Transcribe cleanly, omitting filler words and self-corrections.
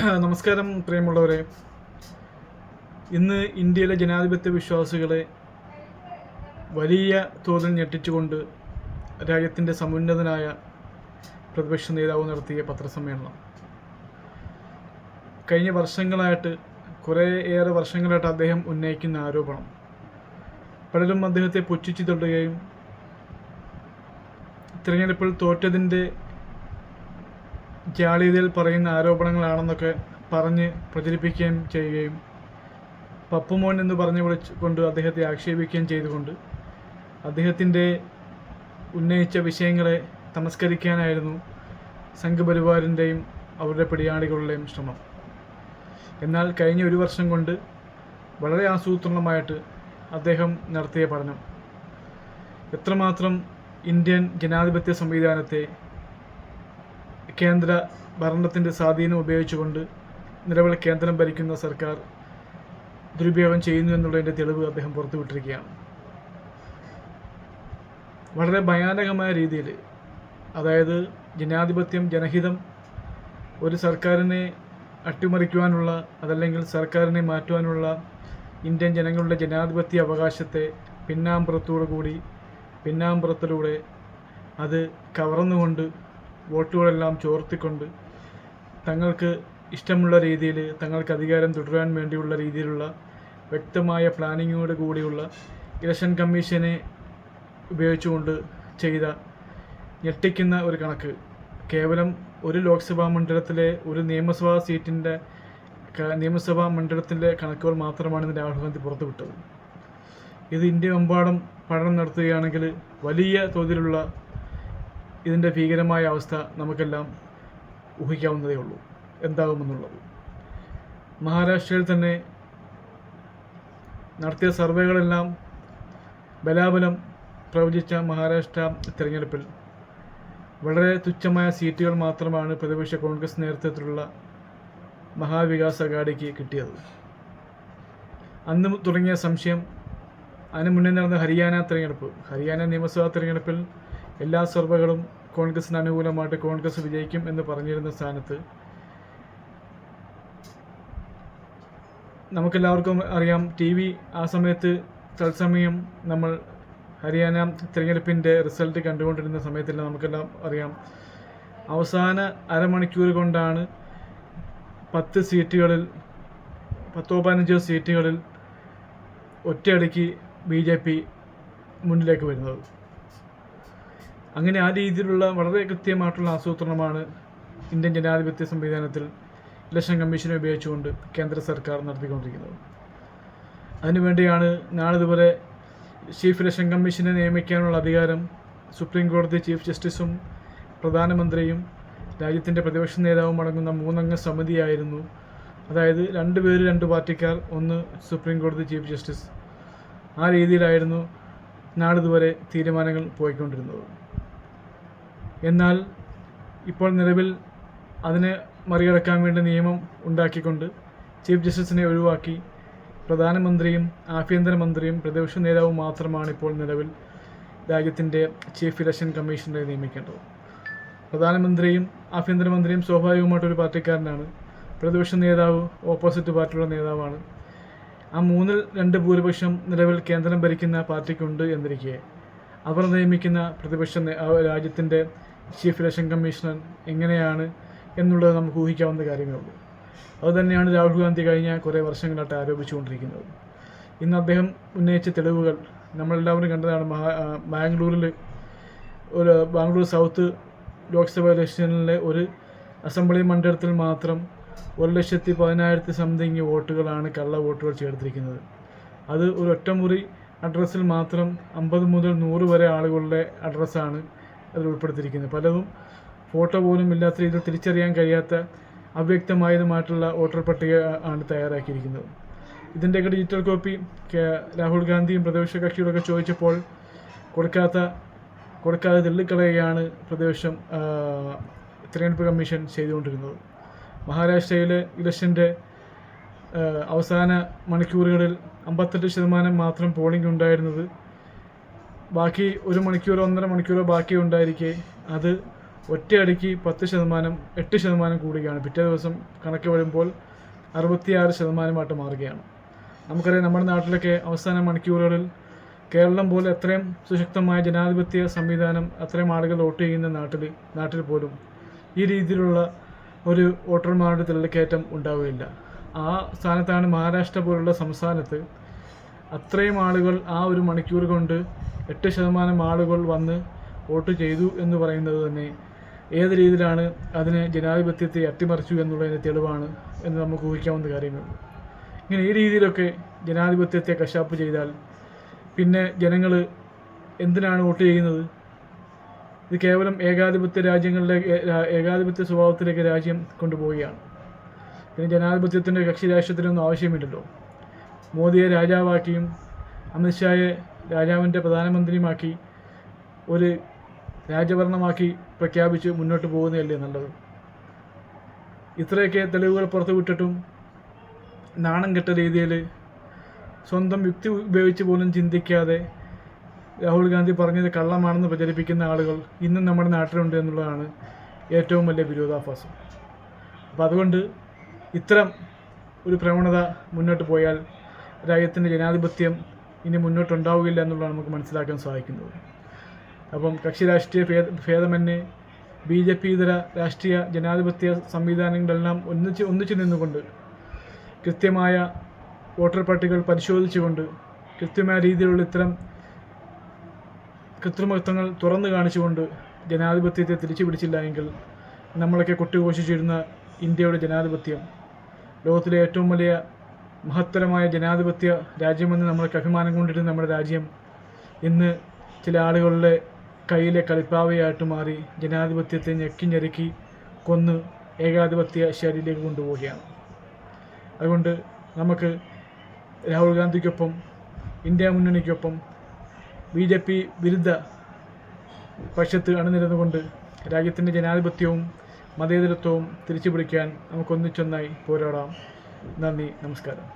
നമസ്കാരം പ്രിയമുള്ളവരെ. ഇന്ന് ഇന്ത്യയിലെ ജനാധിപത്യ വിശ്വാസികളെ വലിയ തോതിൽ ഞെട്ടിച്ചുകൊണ്ട് രാജ്യത്തിൻ്റെ സമുന്നതനായ പ്രതിപക്ഷ നേതാവ് നടത്തിയ പത്രസമ്മേളനം. കഴിഞ്ഞ കുറേയേറെ വർഷങ്ങളായിട്ട് അദ്ദേഹം ഉന്നയിക്കുന്ന ആരോപണം, പലരും അദ്ദേഹത്തെ പുച്ഛിച്ചു തള്ളുകയും തിരഞ്ഞെടുപ്പിൽ തോറ്റതിൻ്റെ ജാള്യതയിൽ പറയുന്ന ആരോപണങ്ങളാണെന്നൊക്കെ പറഞ്ഞ് പ്രചരിപ്പിക്കുകയും ചെയ്യുകയും പപ്പുമോൻ എന്ന് പറഞ്ഞ് വിളിച്ചുകൊണ്ട് അദ്ദേഹത്തെ ആക്ഷേപിക്കുകയും ചെയ്തുകൊണ്ട് അദ്ദേഹത്തിൻ്റെ ഉന്നയിച്ച വിഷയങ്ങളെ തമസ്കരിക്കാനായിരുന്നു സംഘപരിവാറിൻ്റെയും അവരുടെ പിടിയാളികളുടെയും ശ്രമം. എന്നാൽ കഴിഞ്ഞ ഒരു വർഷം കൊണ്ട് വളരെ ആസൂത്രണമായിട്ട് അദ്ദേഹം നടത്തിയ പഠനം എത്രമാത്രം ഇന്ത്യൻ ജനാധിപത്യ സംവിധാനത്തെ കേന്ദ്ര ഭരണത്തിൻ്റെ സ്വാധീനം ഉപയോഗിച്ചുകൊണ്ട് നിലവിൽ കേന്ദ്രം ഭരിക്കുന്ന സർക്കാർ ദുരുപയോഗം ചെയ്യുന്നു എന്നുള്ളതിൻ്റെ തെളിവ് അദ്ദേഹം പുറത്തുവിട്ടിരിക്കുകയാണ്. വളരെ ഭയാനകമായ രീതിയിൽ, അതായത് ജനാധിപത്യം, ജനഹിതം, ഒരു സർക്കാരിനെ അട്ടിമറിക്കുവാനുള്ള, അതല്ലെങ്കിൽ സർക്കാരിനെ മാറ്റുവാനുള്ള ഇന്ത്യൻ ജനങ്ങളുടെ ജനാധിപത്യ അവകാശത്തെ പിന്നാമ്പുറത്തിലൂടെ അത് കവർന്നുകൊണ്ട് വോട്ടുകളെല്ലാം ചോർത്തിക്കൊണ്ട് തങ്ങൾക്ക് ഇഷ്ടമുള്ള രീതിയിൽ തങ്ങൾക്ക് അധികാരം തുടരാൻ വേണ്ടിയുള്ള രീതിയിലുള്ള വ്യക്തമായ പ്ലാനിങ്ങോട് കൂടിയുള്ള ഇലക്ഷൻ കമ്മീഷനെ ഉപയോഗിച്ചുകൊണ്ട് ചെയ്ത ഞെട്ടിക്കുന്ന ഒരു കണക്ക്, കേവലം ഒരു ലോക്സഭാ മണ്ഡലത്തിലെ ഒരു നിയമസഭാ മണ്ഡലത്തിലെ കണക്കുകൾ മാത്രമാണ് ഇന്ന് രാഹുൽ ഗാന്ധി പുറത്തുവിട്ടത്. ഇത് ഇന്ത്യയെമ്പാടും പഠനം നടത്തുകയാണെങ്കിൽ വലിയ തോതിലുള്ള ഇതിൻ്റെ ഭീകരമായ അവസ്ഥ നമുക്കെല്ലാം ഊഹിക്കാവുന്നതേ ഉള്ളൂ എന്താകുമെന്നുള്ളത്. മഹാരാഷ്ട്രയിൽ തന്നെ നടത്തിയ സർവേകളെല്ലാം ബലാബലം പ്രവചിച്ച മഹാരാഷ്ട്ര തിരഞ്ഞെടുപ്പിൽ വളരെ തുച്ഛമായ സീറ്റുകൾ മാത്രമാണ് പ്രതിപക്ഷ കോൺഗ്രസ് നേതൃത്വത്തിലുള്ള മഹാവികാസ് അഘാഡിക്ക് കിട്ടിയത്. അന്ന് തുടങ്ങിയ സംശയം, അതിന് മുന്നേ നടന്ന ഹരിയാന നിയമസഭാ തിരഞ്ഞെടുപ്പിൽ എല്ലാ സർവേകളും കോൺഗ്രസിന് അനുകൂലമായിട്ട് കോൺഗ്രസ് വിജയിക്കും എന്ന് പറഞ്ഞിരുന്ന സ്ഥാനത്ത് നമുക്കെല്ലാവർക്കും അറിയാം, TV ആ സമയത്ത് തത്സമയം നമ്മൾ ഹരിയാന തിരഞ്ഞെടുപ്പിൻ്റെ റിസൾട്ട് കണ്ടുകൊണ്ടിരുന്ന സമയത്തെല്ലാം നമുക്കെല്ലാം അറിയാം, അവസാന അരമണിക്കൂർ കൊണ്ടാണ് 10 15 സീറ്റുകളിൽ ഒറ്റയടിക്ക് BJP മുന്നിലേക്ക് വരുന്നത്. അങ്ങനെ ആ രീതിയിലുള്ള വളരെ കൃത്യമായിട്ടുള്ള ആസൂത്രണമാണ് ഇന്ത്യൻ ജനാധിപത്യ സംവിധാനത്തിൽ ഇലക്ഷൻ കമ്മീഷനെ ഉപയോഗിച്ചുകൊണ്ട് കേന്ദ്ര സർക്കാർ നടത്തിക്കൊണ്ടിരിക്കുന്നത്. അതിനുവേണ്ടിയാണ് നാളിതുവരെ ചീഫ് ഇലക്ഷൻ കമ്മീഷനെ നിയമിക്കാനുള്ള അധികാരം സുപ്രീം കോടതി ചീഫ് ജസ്റ്റിസും പ്രധാനമന്ത്രിയും രാജ്യത്തിൻ്റെ പ്രതിപക്ഷ നേതാവും അടങ്ങുന്ന 3 അംഗ സമിതിയായിരുന്നു. അതായത് 2 പേര് 2 പാർട്ടിക്കാർ, 1 സുപ്രീം കോടതി ചീഫ് ജസ്റ്റിസ്. ആ രീതിയിലായിരുന്നു നാളിതുവരെ തീരുമാനങ്ങൾ പോയിക്കൊണ്ടിരുന്നത്. എന്നാൽ ഇപ്പോൾ നിലവിൽ അതിനെ മറികടക്കാൻ വേണ്ടി നിയമം ഉണ്ടാക്കിക്കൊണ്ട് ചീഫ് ജസ്റ്റിസിനെ ഒഴിവാക്കി പ്രധാനമന്ത്രിയും ആഭ്യന്തരമന്ത്രിയും പ്രതിപക്ഷ നേതാവും മാത്രമാണ് ഇപ്പോൾ നിലവിൽ രാജ്യത്തിൻ്റെ ചീഫ് ഇലക്ഷൻ കമ്മീഷനെ നിയമിക്കേണ്ടത്. പ്രധാനമന്ത്രിയും ആഭ്യന്തരമന്ത്രിയും സ്വാഭാവികമായിട്ടൊരു പാർട്ടിക്കാരനാണ്. പ്രതിപക്ഷ നേതാവ് ഓപ്പോസിറ്റ് പാർട്ടിയുള്ള നേതാവാണ്. ആ 3-ൽ 2 ഭൂരിപക്ഷം നിലവിൽ കേന്ദ്രം ഭരിക്കുന്ന പാർട്ടിക്കുണ്ട് എന്നിരിക്കെ അവർ നിയമിക്കുന്ന രാജ്യത്തിൻ്റെ ചീഫ് ഇലക്ഷൻ കമ്മീഷണർ എങ്ങനെയാണ് എന്നുള്ളത് നമുക്ക് ഊഹിക്കാവുന്ന കാര്യമേ ഉള്ളൂ. അതുതന്നെയാണ് രാഹുൽ ഗാന്ധി കഴിഞ്ഞ കുറേ വർഷങ്ങളായിട്ട് ആരോപിച്ചുകൊണ്ടിരിക്കുന്നത്. ഇന്ന് അദ്ദേഹം ഉന്നയിച്ച തെളിവുകൾ നമ്മളെല്ലാവരും കണ്ടതാണ്. ബാംഗ്ലൂർ സൗത്ത് ലോക്സഭ ഇലക്ഷനിലെ ഒരു അസംബ്ലി മണ്ഡലത്തിൽ മാത്രം 1,10,000 സംതിങ് വോട്ടുകളാണ് കള്ള വോട്ടുകൾ ചേർത്തിരിക്കുന്നത്. അത് ഒരു ഒറ്റമുറി അഡ്രസ്സിൽ മാത്രം 50 മുതൽ 100 വരെ ആളുകളുടെ അഡ്രസ്സാണ് അതിൽ ഉൾപ്പെടുത്തിയിരിക്കുന്നത്. പലതും ഫോട്ടോ പോലും ഇല്ലാത്ത രീതിയിൽ തിരിച്ചറിയാൻ കഴിയാത്ത അവ്യക്തമായതുമായിട്ടുള്ള വോട്ടർ പട്ടിക ആണ് തയ്യാറാക്കിയിരിക്കുന്നത്. ഇതിൻ്റെയൊക്കെ ഡിജിറ്റൽ കോപ്പി രാഹുൽ ഗാന്ധിയും പ്രതിപക്ഷ കക്ഷികളൊക്കെ ചോദിച്ചപ്പോൾ കൊടുക്കാതെ തള്ളിക്കളയുകയാണ് തിരഞ്ഞെടുപ്പ് കമ്മീഷൻ ചെയ്തുകൊണ്ടിരുന്നത്. മഹാരാഷ്ട്രയിലെ ഇലക്ഷൻ്റെ അവസാന മണിക്കൂറുകളിൽ 58% മാത്രം പോളിംഗ് ഉണ്ടായിരുന്നത്. ബാക്കി 1 മണിക്കൂറോ 1.5 മണിക്കൂറോ ബാക്കി ഉണ്ടായിരിക്കെ അത് ഒറ്റയടിക്ക് 10%, 8% കൂടുകയാണ്. പിറ്റേ ദിവസം കണക്ക് വരുമ്പോൾ 66% മാറുകയാണ്. നമുക്കറിയാം, നമ്മുടെ നാട്ടിലൊക്കെ അവസാന മണിക്കൂറുകളിൽ കേരളം പോലെ അത്രയും സുശക്തമായ ജനാധിപത്യ സംവിധാനം, അത്രയും ആളുകൾ വോട്ട് ചെയ്യുന്ന നാട്ടിൽ പോലും ഈ രീതിയിലുള്ള ഒരു വോട്ടർമാരുടെ തിരക്കയറ്റം ഉണ്ടാവുകയില്ല. ആ സ്ഥാനത്താണ് മഹാരാഷ്ട്ര പോലുള്ള സംസ്ഥാനത്ത് അത്രയും ആളുകൾ ആ ഒരു മണിക്കൂർ കൊണ്ട് 8% ആളുകൾ വന്ന് വോട്ട് ചെയ്തു എന്ന് പറയുന്നത് തന്നെ ഏത് രീതിയിലാണ് അതിനെ ജനാധിപത്യത്തെ അട്ടിമറിച്ചു എന്നുള്ളതിന് തെളിവാണ് എന്ന് നമുക്ക് ഊഹിക്കാവുന്ന കാര്യങ്ങളുള്ളൂ. ഇങ്ങനെ ഈ രീതിയിലൊക്കെ ജനാധിപത്യത്തെ കശാപ്പ് ചെയ്താൽ പിന്നെ ജനങ്ങൾ എന്തിനാണ് വോട്ട് ചെയ്യുന്നത്? ഇത് കേവലം ഏകാധിപത്യ സ്വഭാവത്തിലേക്ക് രാജ്യം കൊണ്ടുപോവുകയാണ്. പിന്നെ ജനാധിപത്യത്തിൻ്റെ കക്ഷി രാഷ്ട്രത്തിനൊന്നും ആവശ്യമില്ലല്ലോ. മോദിയെ രാജാവാക്കിയും അമിത്ഷായെ രാജാവിൻ്റെ പ്രധാനമന്ത്രിയുമാക്കി ഒരു രാജഭരണമാക്കി പ്രഖ്യാപിച്ച് മുന്നോട്ട് പോകുന്നതല്ലേ നല്ലത്. ഇത്രയൊക്കെ തെളിവുകൾ പുറത്തു വിട്ടിട്ടും നാണം കെട്ട രീതിയിൽ സ്വന്തം യുക്തി ഉപയോഗിച്ച് പോലും ചിന്തിക്കാതെ രാഹുൽ ഗാന്ധി പറഞ്ഞത് കള്ളമാണെന്ന് പ്രചരിപ്പിക്കുന്ന ആളുകൾ ഇന്നും നമ്മുടെ നാട്ടിലുണ്ട് എന്നുള്ളതാണ് ഏറ്റവും വലിയ വിരോധാഭാസം. അപ്പോൾ അതുകൊണ്ട് ഇത്തരം ഒരു പ്രവണത മുന്നോട്ട് പോയാൽ രാജ്യത്തിൻ്റെ ജനാധിപത്യം ഇനി മുന്നോട്ടുണ്ടാവുകയില്ല എന്നുള്ളതാണ് നമുക്ക് മനസ്സിലാക്കാൻ സാധിക്കുന്നത്. അപ്പം കക്ഷി രാഷ്ട്രീയ ഭേദമന്യേ BJP ഇതര രാഷ്ട്രീയ ജനാധിപത്യ സംവിധാനങ്ങളെല്ലാം ഒന്നിച്ചു നിന്നുകൊണ്ട് കൃത്യമായ വോട്ടർ പട്ടികകൾ പരിശോധിച്ചുകൊണ്ട് കൃത്യമായ രീതിയിലുള്ള ഇത്തരം കൃത്രിമത്വങ്ങൾ തുറന്നു കാണിച്ചുകൊണ്ട് ജനാധിപത്യത്തെ തിരിച്ചു പിടിച്ചില്ല എങ്കിൽ നമ്മളൊക്കെ കൊട്ടിഘോഷിച്ചിരുന്ന ഇന്ത്യയുടെ ജനാധിപത്യം, ലോകത്തിലെ ഏറ്റവും വലിയ മഹത്തരമായ ജനാധിപത്യ രാജ്യമെന്ന് നമ്മളൊക്കെ അഭിമാനം കൊണ്ടിരുന്ന നമ്മുടെ രാജ്യം ഇന്ന് ചില ആളുകളുടെ കയ്യിലെ കളിപ്പാവയായിട്ട് മാറി ജനാധിപത്യത്തെ ഞെക്കി കൊന്ന് ഏകാധിപത്യ ശൈലിയിലേക്ക് കൊണ്ടുപോവുകയാണ്. അതുകൊണ്ട് നമുക്ക് രാഹുൽ ഗാന്ധിക്കൊപ്പം, ഇന്ത്യ മുന്നണിക്കൊപ്പം BJP വിരുദ്ധ പക്ഷത്ത് അണിനിരന്നുകൊണ്ട് രാജ്യത്തിൻ്റെ ജനാധിപത്യവും മതേതരത്വവും തിരിച്ചു പിടിക്കാൻ നമുക്കൊന്നിച്ചൊന്നായി പോരാടാം. നന്ദി, നമസ്കാരം.